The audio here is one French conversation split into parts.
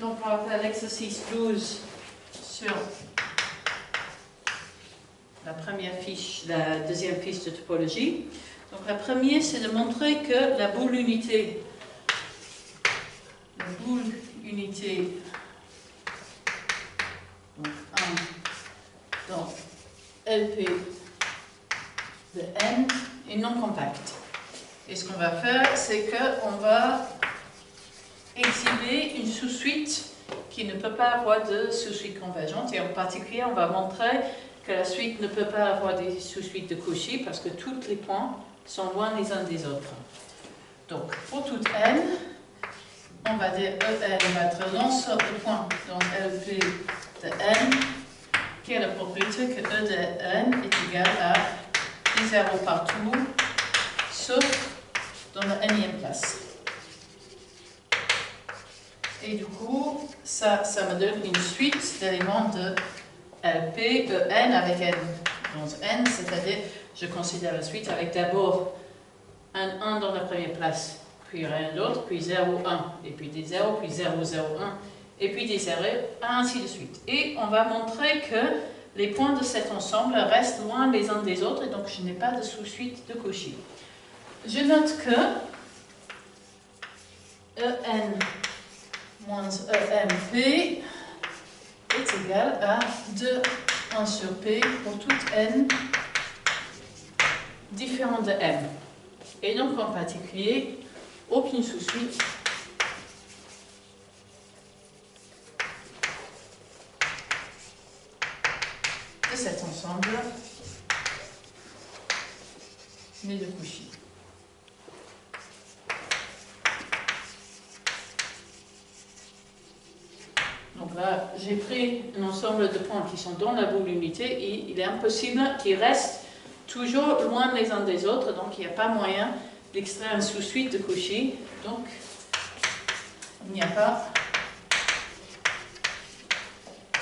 Donc on va faire l'exercice 12 sur la première fiche, la deuxième fiche de topologie. Donc la première, c'est de montrer que la boule unité donc 1 dans LP de N est non compacte. Et ce qu'on va faire, c'est qu'on va exhiber une sous-suite qui ne peut pas avoir de sous-suite convergente. Et en particulier, on va montrer que la suite ne peut pas avoir des sous-suites de Cauchy parce que tous les points sont loin les uns des autres. Donc, pour toute N, on va dire EN va être l'ensemble de points dans LP de N, qui a la propriété que E de N est égal à I0 partout, sauf dans la nème place. Et du coup, ça me donne une suite d'éléments de LP, EN avec N. Donc N, c'est-à-dire, je considère la suite avec d'abord un 1 dans la première place, puis rien d'autre, puis 0, 1, et puis des 0, puis 0, 0, 1, et puis des 0, ainsi de suite. Et on va montrer que les points de cet ensemble restent loin les uns des autres, et donc je n'ai pas de sous-suite de Cauchy. Je note que EN moins EMP est égal à 2, 1 sur P pour toute N différente de M. Et donc en particulier, aucune sous-suite de cet ensemble mais de Cauchy. Donc là, j'ai pris un ensemble de points qui sont dans la boule unité et il est impossible qu'ils restent toujours loin les uns des autres, donc il n'y a pas moyen d'extraire une sous-suite de Cauchy, donc il n'y a pas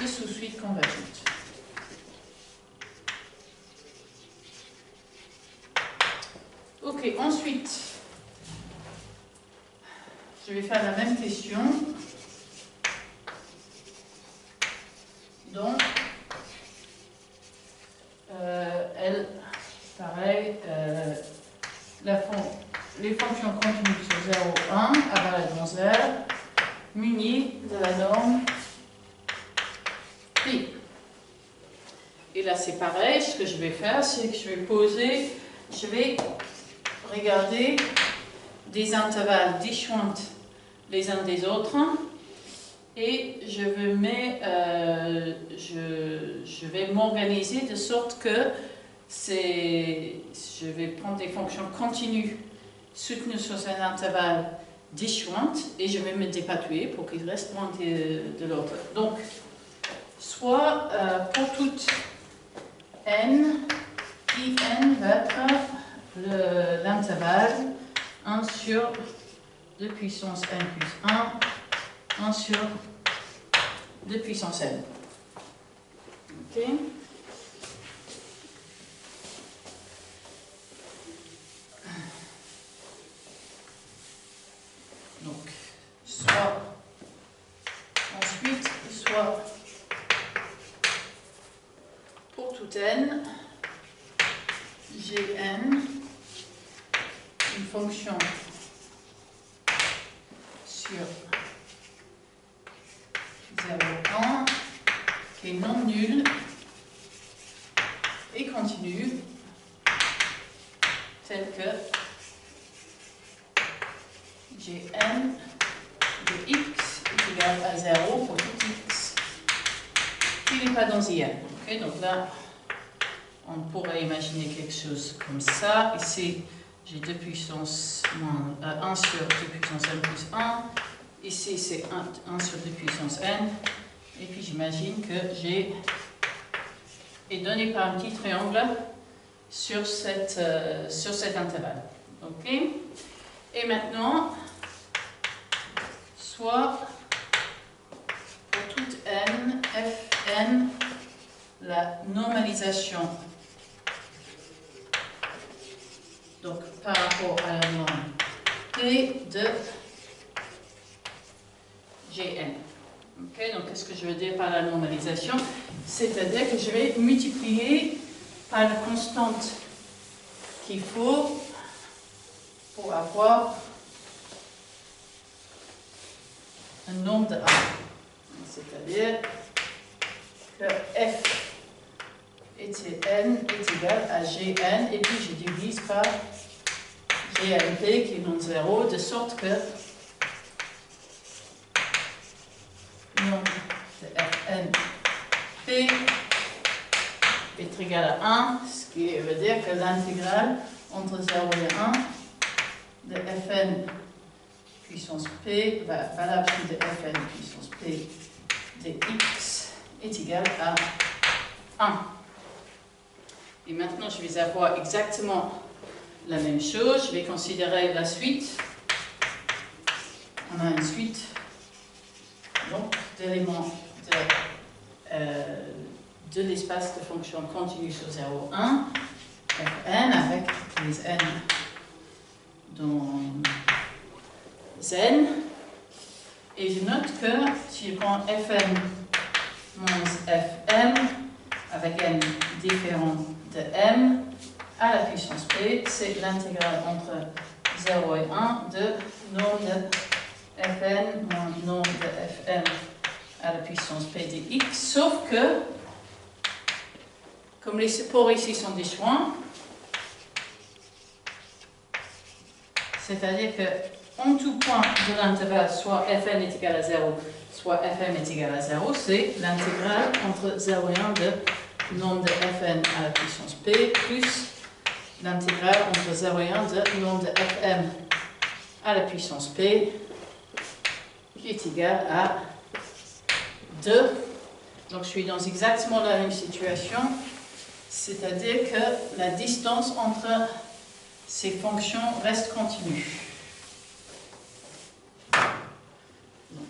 de sous-suite convergente. Ok, ensuite, je vais faire la même question. Donc, elle, pareil, les fonctions continues sur 0, 1, à valeur dans R, munies de la norme Pi. Et là, c'est pareil, ce que je vais faire, c'est que je vais regarder des intervalles disjoints les uns des autres. Et je vais m'organiser de sorte que je vais prendre des fonctions continues soutenues sur un intervalle disjoint et je vais me dépatouiller pour qu'ils restent loin de l'autre. Donc, soit pour toute n, IN va être l'intervalle 1 sur 2 puissance n plus 1 sur 2 puissance n. Ok. Donc, soit pour tout n, Gn, une fonction sur 0, 1, qui est non nulle et continue, telle que Gn de x est égal à 0 pour tout x qui n'est pas dans IN. Okay, donc là, on pourrait imaginer quelque chose comme ça. Ici, j'ai 2 puissance 1 sur 2 puissance n plus 1. Ici, c'est 1 sur 2 puissance n. Et puis, j'imagine que G est donné par un petit triangle sur cet intervalle. OK. Et maintenant, soit pour toute n, Fn, la normalisation, donc par rapport à la norme P de Gn. Okay, donc, qu'est-ce que je veux dire par la normalisation? C'est-à-dire que je vais multiplier par la constante qu'il faut pour avoir un nombre de A. C'est-à-dire que f ETN est égal à Gn, et puis je divise par GNP qui est non zéro, de sorte que nom de Fn P est égal à 1, ce qui veut dire que l'intégrale entre 0 et 1 de Fn puissance P, valable de Fn puissance P de x est égal à 1. Et maintenant, je vais avoir exactement la même chose. Je vais considérer la suite. On a une suite d'éléments de l'espace de fonction continue sur 0, 1, Fn avec les n dans n. Et je note que si je prends Fn moins Fm avec n différent de m à la puissance p, c'est l'intégrale entre 0 et 1 de norme de Fn moins norme de Fm à la puissance p de x, sauf que, comme les supports ici sont des joints, c'est-à-dire que en tout point de l'intervalle, soit Fn est égal à 0, soit Fm est égal à 0, c'est l'intégrale entre 0 et 1 de norme de Fn à la puissance p plus l'intégrale entre 0 et 1 de norme de Fm à la puissance p qui est égal à 2. Donc je suis dans exactement la même situation, c'est-à-dire que la distance entre ces fonctions reste continue. Donc,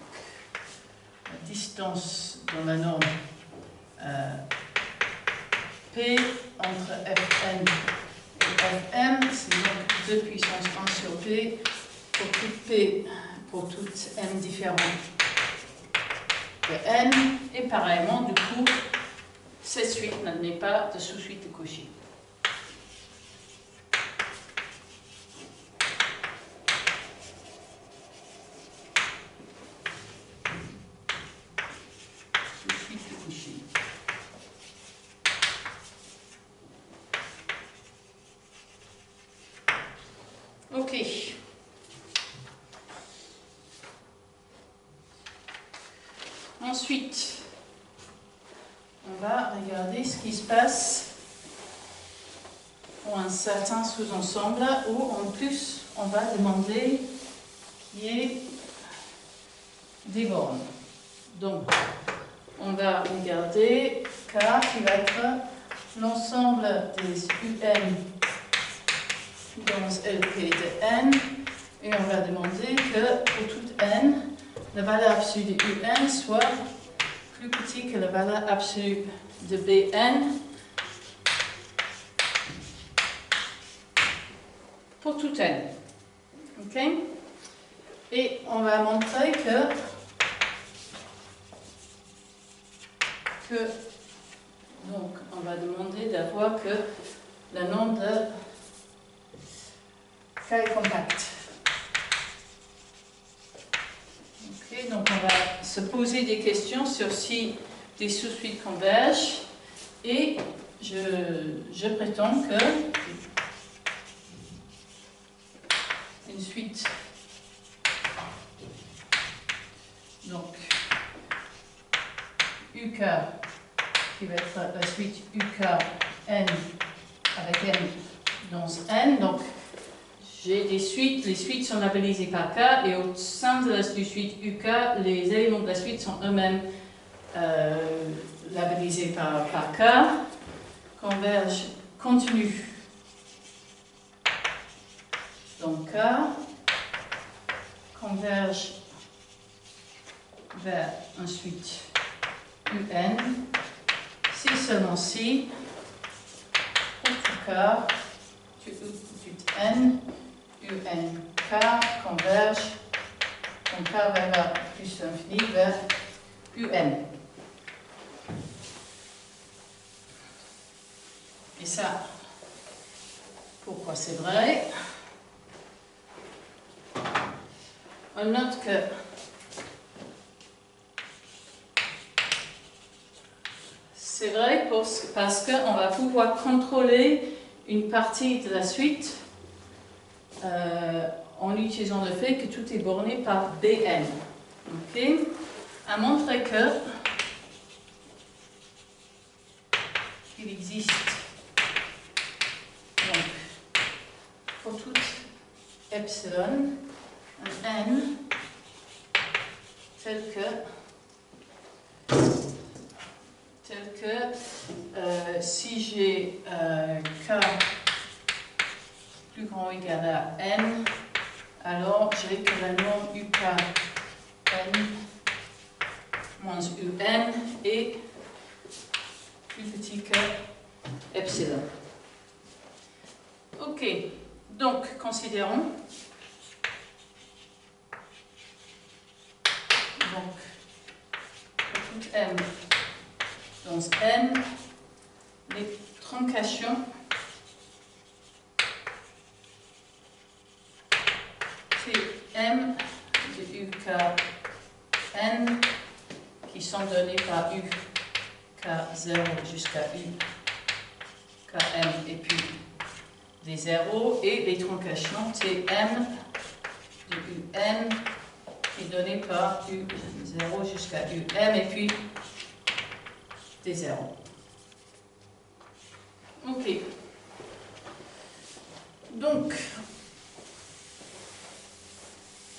la distance dans la norme P entre Fn et Fm, c'est donc 2 puissance 1 sur P pour toute P, pour toute m différente de n, et pareillement, du coup, cette suite n'admet pas de sous-suite de Cauchy. Sous-suite de Cauchy. Ok. Ensuite, on va regarder ce qui se passe pour un certain sous-ensemble où en plus on va demander qu'il y ait des bornes. Donc, on va regarder K qui va être l'ensemble des UN dans LP de n, et on va demander que pour toute n, la valeur absolue de UN soit plus petite que la valeur absolue de Bn pour tout n. Ok? Et on va montrer que donc on va demander d'avoir que la norme de K est compacte. Ok, donc on va se poser des questions sur si des sous-suites convergent, et je prétends que une suite, donc UK qui va être la suite UK n avec n dans n, donc j'ai des suites, les suites sont labellisées par K, et au sein de la suite UK, les éléments de la suite sont eux-mêmes labellisés par K, convergent continue. Donc K converge vers un suite UN, si seulement si, pour tout K, tout N, UNK converge, donc K vers plus l'infini, vers UN. Et ça, pourquoi c'est vrai? On note que c'est vrai parce qu'on va pouvoir contrôler une partie de la suite en utilisant le fait que tout est borné par BN. Okay. À montrer qu'il existe donc, pour tout epsilon un n tel que si j'ai k plus grand ou égal à n, alors j'ai que la norme uk n moins un est plus petit que epsilon. Ok, donc considérons. Donc, pour tout m dans n, les truncations Tm de ukn qui sont donnés par uk0 jusqu'à ukm et puis des zéros, et les truncations Tm de un qui est donné par u0 jusqu'à um et puis des zéros. Ok. Donc,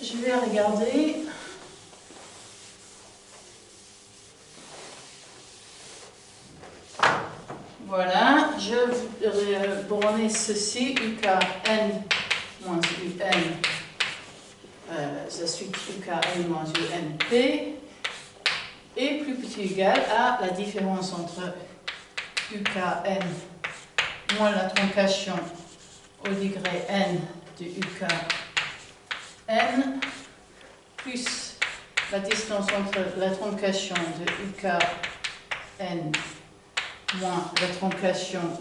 je vais regarder. Voilà, je voudrais borner ceci, ukn moins un, ça suit ukn moins unp, est plus petit ou égal à la différence entre ukn moins la truncation au degré n de ukn plus la distance entre la truncation de ukn moins la truncation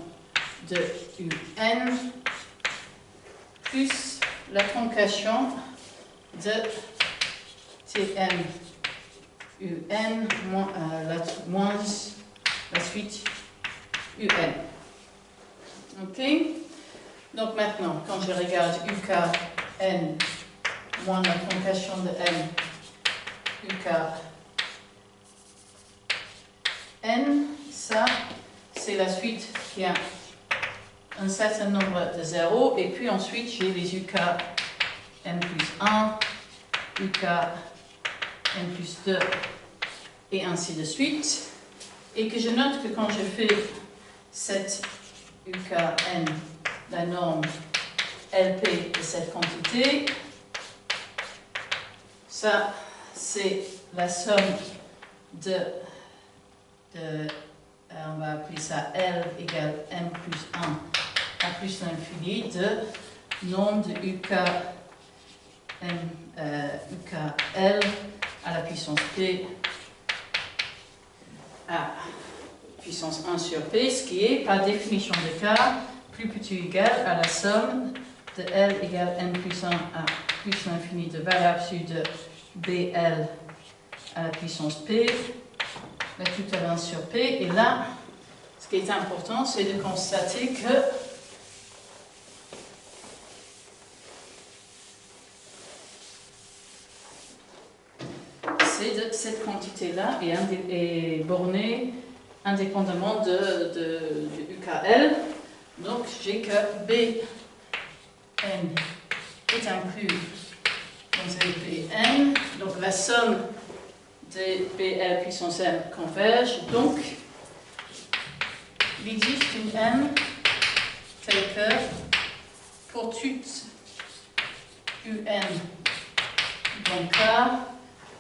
de un plus la truncation de tm un moins la suite un. Ok? Donc maintenant, quand je regarde ukn moins la truncation de n, ukn, ça c'est la suite qui a un certain nombre de zéros, et puis ensuite j'ai les ukn plus 1, ukn plus 2, et ainsi de suite. Et que je note que quand je fais cette ukn, la norme LP de cette quantité, ça c'est la somme on va appeler ça L égale m plus 1 à plus l'infini de nombre de ukl à la puissance p à puissance 1 sur p, ce qui est par définition de k plus petit ou égal à la somme de L égale m plus 1 à plus l'infini de valeur absolue de bl à la puissance p, la tout à 1 sur p. Et là, ce qui est important, c'est de constater que cette quantité-là est bornée indépendamment de UKL. Donc j'ai que Bn est inclus dans Bn. Donc la somme de BL puissance m converge. Donc il existe une m telle que pour toute un dans K,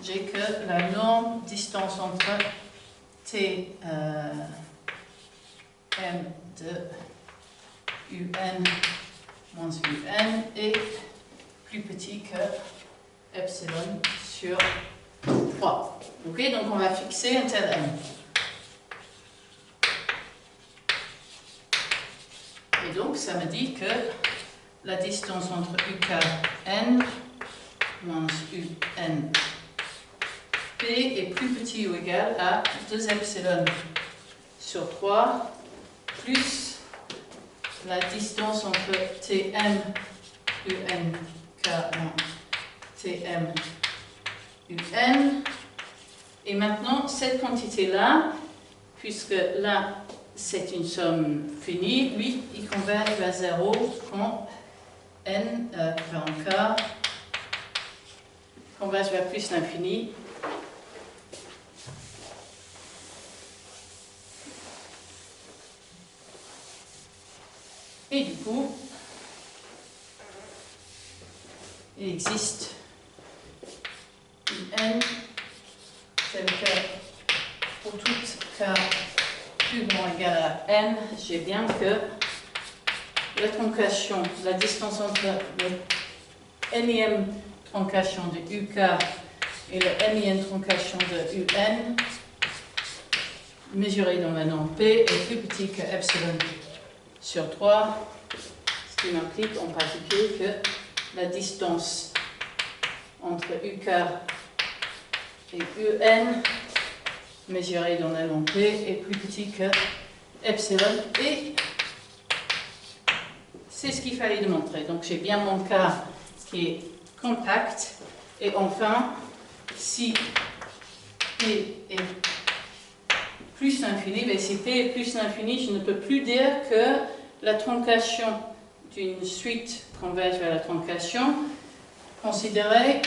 j'ai que la norme distance entre T m de un moins un est plus petit que epsilon sur 3. Ok, donc on va fixer un tel n. Et donc ça me dit que la distance entre UKN moins UN P est plus petit ou égal à 2 epsilon sur 3 plus la distance entre TM UNK moins TM UN. Et maintenant, cette quantité-là, puisque là, c'est une somme finie, lui, il converge à 0 quand N, quand K converge vers plus l'infini. Et du coup, il existe une n tel que pour toute k plus grand ou égal à n, j'ai bien que la troncation, la distance entre le nème troncation de UK et le nème troncation de UN mesurée dans le nom P est plus petit que epsilon sur 3, ce qui m'implique en particulier que la distance entre UK et UN mesurée dans le nom P est plus petit que epsilon, et c'est ce qu'il fallait démontrer. Donc j'ai bien mon cas qui est compact, et enfin, si P est plus l'infini, mais si P est plus l'infini, je ne peux plus dire que la troncation d'une suite converge vers la troncation. Considérez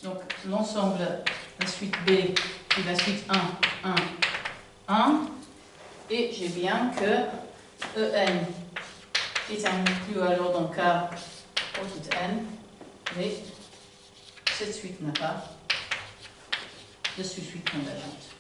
donc l'ensemble, la suite B et la suite 1, 1, 1, et j'ai bien que En est inclus alors dans K pour toute N, mais cette suite n'a pas de sous-suite convergente.